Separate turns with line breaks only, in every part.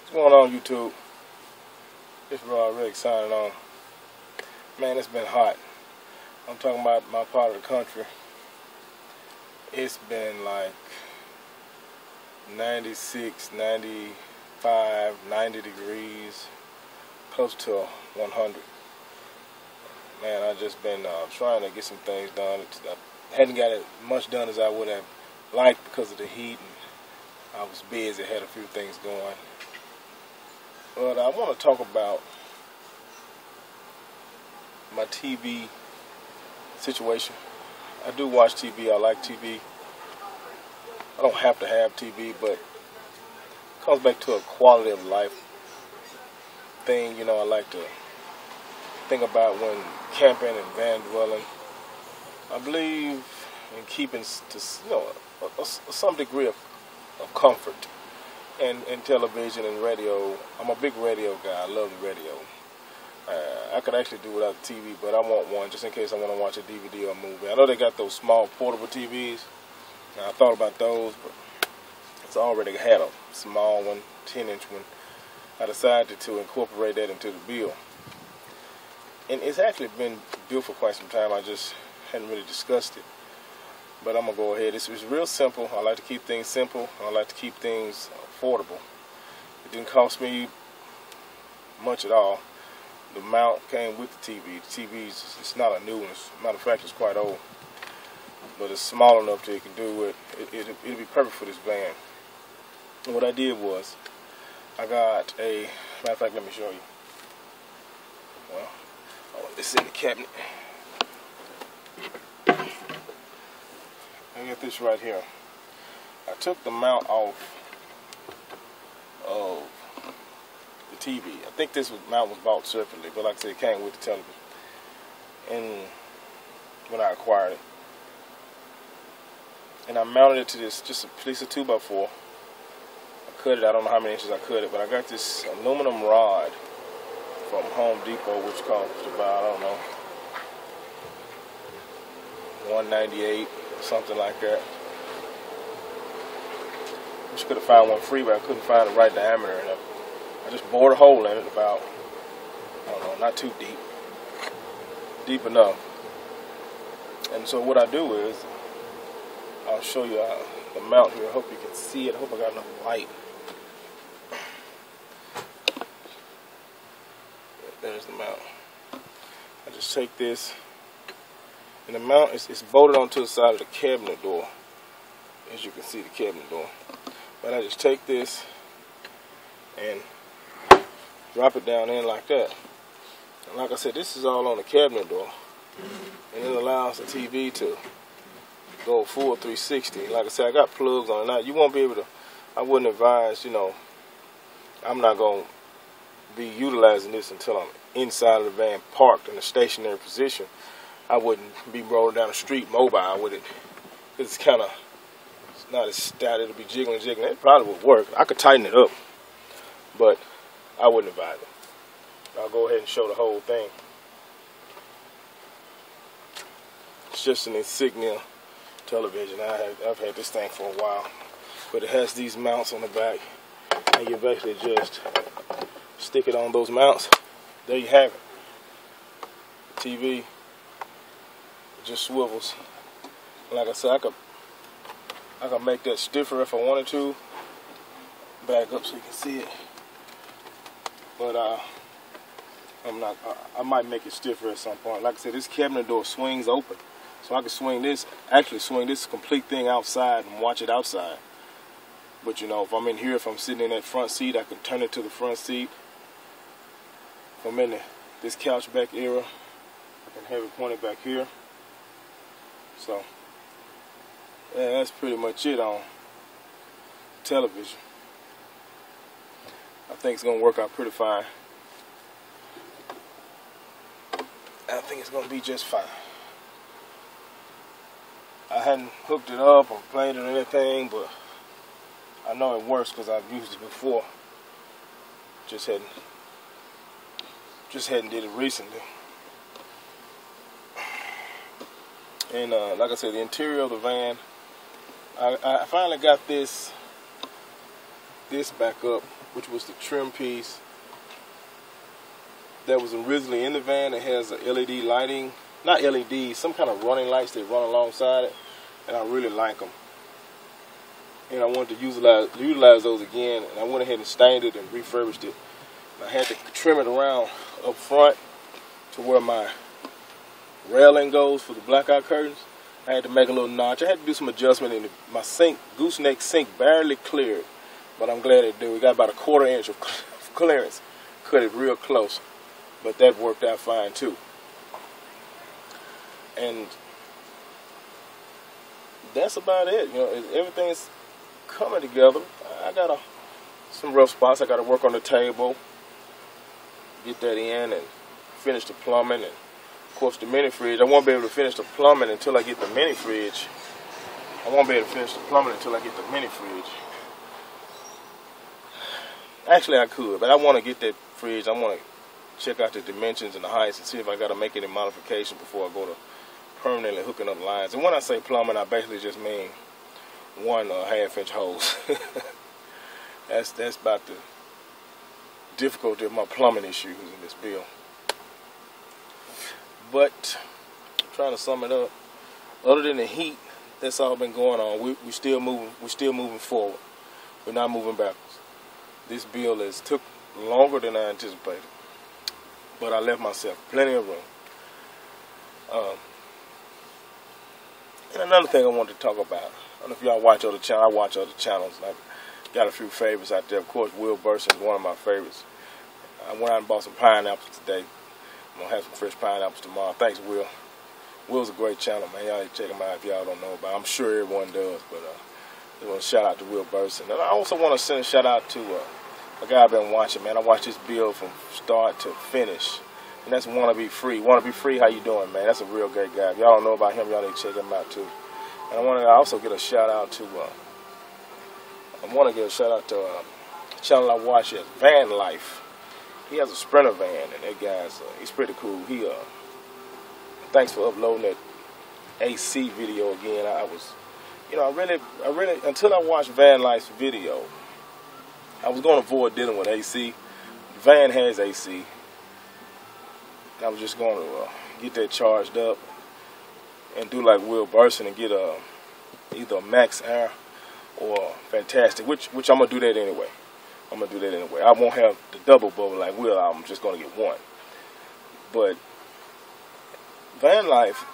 What's going on, YouTube? This is Rod Rick signing on. Man, it's been hot. I'm talking about my part of the country. It's been like 96, 95, 90 degrees, close to 100. Man, I've just been trying to get some things done. I hadn't got as much done as I would have liked because of the heat, and I was busy, had a few things going. But I want to talk about my TV situation. I do watch TV. I like TV. I don't have to have TV, but it comes back to a quality of life thing. You know, I like to think about when camping and van dwelling. I believe in keeping to, some degree of comfort. And television and radio. I'm a big radio guy. I love the radio. I could actually do without the TV, but I want one just in case I want to watch a DVD or a movie. I know they got those small portable TVs. I thought about those, but it's already had a small one, 10-inch one. I decided to incorporate that into the bill. And it's actually been built for quite some time. I just hadn't really discussed it. But I'm going to go ahead. It's real simple. I like to keep things simple. I like to keep things affordable. It didn't cost me much at all. The mount came with the TV. The TV it's not a new one. As a matter of fact, it's quite old. But it's small enough that it can do it. It'll be perfect for this van. And what I did was, I got a, matter of fact, let me show you. Well, it's in the cabinet. I got this right here. I took the mount off of the TV. I think this mount was bought separately, but like I said, it came with the television. And when I acquired it, and I mounted it to this, just a piece of 2x4. I cut it. I don't know how many inches I cut it, but I got this aluminum rod from Home Depot, which cost about, I don't know, $198. Something like that. I just could have found one free, but I couldn't find the right diameter. And I just bored a hole in it about, I don't know, not too deep. Deep enough. And so what I do is, I'll show you the mount here. I hope you can see it. I hope I got enough light. There's the mount. I just take this. And the mount is bolted onto the side of the cabinet door. As you can see, the cabinet door. But I just take this and drop it down in like that. And like I said, this is all on the cabinet door. And it allows the TV to go full 360. Like I said, I got plugs on it. Now, you won't be able to, I wouldn't advise, I'm not going to be utilizing this until I'm inside of the van parked in a stationary position. I wouldn't be rolling down the street mobile with it. It's kind of, it's not as stout. It'll be jiggling. It probably would work. I could tighten it up, but I wouldn't advise it. I'll go ahead and show the whole thing. It's just an Insignia television. I've had this thing for a while, but it has these mounts on the back, and you basically just stick it on those mounts. There you have it. TV. Just swivels. Like I said, I could make that stiffer if I wanted to. Back up so you can see it. But I'm not. I might make it stiffer at some point. Like I said, this cabinet door swings open, so I can swing this. Actually, swing this complete thing outside and watch it outside. But if I'm in here, if I'm sitting in that front seat, I can turn it to the front seat. If I'm in this couch back area, I can have it pointed back here. So, yeah, that's pretty much it on television. I think it's going to work out pretty fine. I think it's going to be just fine. I hadn't hooked it up or played it or anything, but I know it works because I've used it before. Just hadn't did it recently. And like I said, the interior of the van, I finally got this this back up, which was the trim piece that was originally in the van. It has a LED lighting, not LED, some kind of running lights that run alongside it, and I really like them. And I wanted to utilize those again, and I went ahead and stained it and refurbished it. I had to trim it around up front to where my railing goes for the blackout curtains. I had to make a little notch. I had to do some adjustment in my sink. Gooseneck sink barely cleared, but I'm glad it did. We got about a 1/4 inch of clearance. Cut it real close, but that worked out fine too. And that's about it. You know, everything's coming together. I got some rough spots. I got to work on the table, get that in, and finish the plumbing, and of course the mini fridge. I won't be able to finish the plumbing until I get the mini fridge. Actually, I could, but I want to get that fridge. I want to check out the dimensions and the heights and see if I got to make any modifications before I go to permanently hooking up lines. And when I say plumbing, I basically just mean 1.5 inch holes. That's about the difficulty of my plumbing issues in this build. But I'm trying to sum it up. Other than the heat, that's all been going on. We're still moving. We're still moving forward. We're not moving backwards. This build has took longer than I anticipated, but I left myself plenty of room. And another thing I wanted to talk about. I don't know if y'all watch other channels. I watch other channels. And I got a few favorites out there. Of course, Will Burson is one of my favorites. I went out and bought some pineapples today. I'm going to have some fresh pineapples tomorrow. Thanks, Will. Will's a great channel, man. Y'all check him out if y'all don't know about him. I'm sure everyone does, but I want to shout out to Will Burson. And I also want to send a shout out to a guy I've been watching, man. I watched this build from start to finish. And that's Wanna Be Free. Wanna Be Free, how you doing, man? That's a real great guy. If y'all don't know about him, y'all need to check him out too. And I want to also get a shout out to a channel I watch is Van Life. He has a Sprinter van, and that guy's he's pretty cool. Thanks for uploading that AC video again. I really until I watched Van Life's video, I was going to avoid dealing with AC. The van has AC. I was just going to get that charged up and do like Will Burson and get either a Max Air or Fantastic, which I'm going to do that anyway. I won't have the double bubble like Will. I'm just going to get one. But Van Life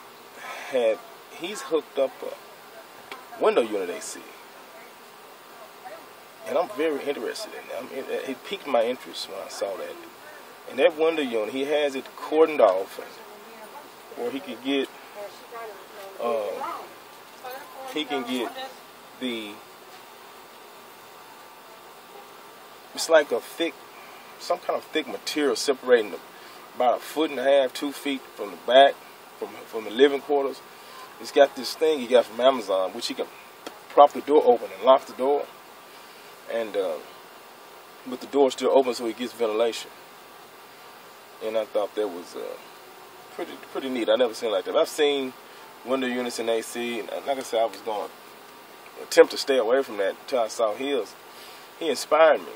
he's hooked up a window unit AC. And I'm very interested in that. It piqued my interest when I saw that. And that window unit, he has it cordoned off, or he can get it's like some kind of thick material separating about 1.5 feet, 2 feet from the back, from the living quarters. It's got this thing he got from Amazon, which he can prop the door open and lock the door, and with the door still open so he gets ventilation. And I thought that was pretty neat. I never seen it like that. I've seen window units in AC, and like I said, I was going to attempt to stay away from that until I saw his. He inspired me.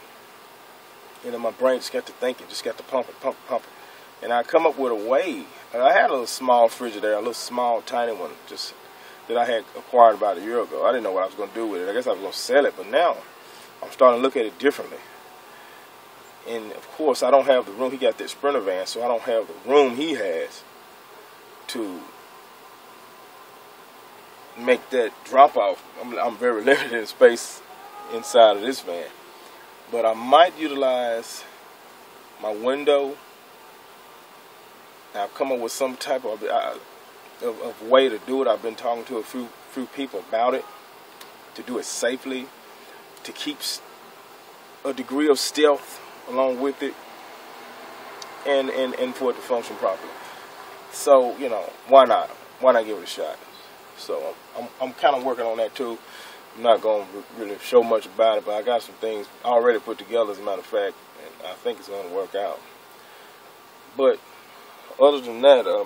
You know, my brain just got to thinking, just got to pumping. And I come up with a way. And I had a little small Frigidaire, a little small, tiny one, just that I had acquired about a year ago. I didn't know what I was going to do with it. I guess I was going to sell it, but now I'm starting to look at it differently. And of course, I don't have the room. He got that Sprinter van, so I don't have the room he has to make that drop off. I'm very limited in space inside of this van. But I might utilize my window. I've come up with some type of way to do it. I've been talking to a few people about it, to do it safely, to keep a degree of stealth along with it, and for it to function properly. So, you know, why not? Why not give it a shot? So I'm kind of working on that too. I'm not going to really show much about it, but I got some things already put together, as a matter of fact, and I think it's going to work out. But other than that,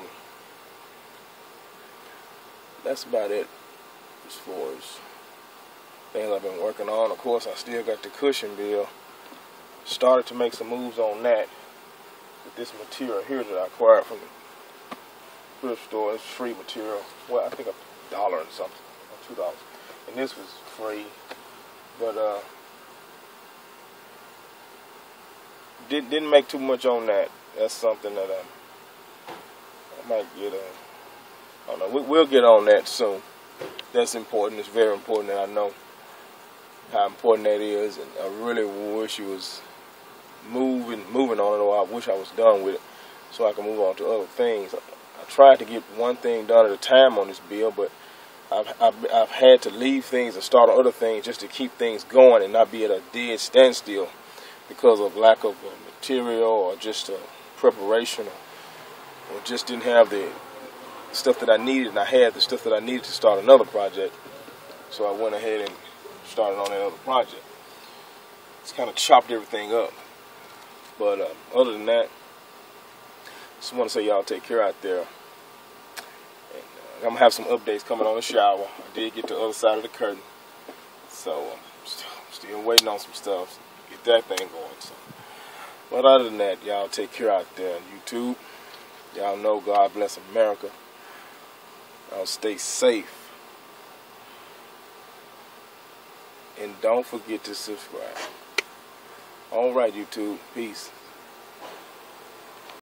that's about it as far as things I've been working on. Of course, I still got the cushion bill. Started to make some moves on that with this material here that I acquired from the thrift store. It's free material. Well, I think $1 and something, or $2. And this was free, but didn't make too much on that. That's something that I might get. I don't know. We'll get on that soon. That's important. It's very important, and I know how important that is. And I really wish it was moving on it, or I wish I was done with it, so I can move on to other things. I tried to get one thing done at a time on this bill, but I've had to leave things and start on other things just to keep things going and not be at a dead standstill because of lack of material or just preparation, or just didn't have the stuff that I needed, and I had the stuff that I needed to start another project. So I went ahead and started on that other project. It's kind of chopped everything up. But other than that, just want to say y'all take care out there. I'm going to have some updates coming on the shower. I did get to the other side of the curtain. So I'm still waiting on some stuff. Get that thing going. So. But other than that, y'all take care out there on YouTube. Y'all know God bless America. Y'all stay safe. And don't forget to subscribe. Alright, YouTube. Peace.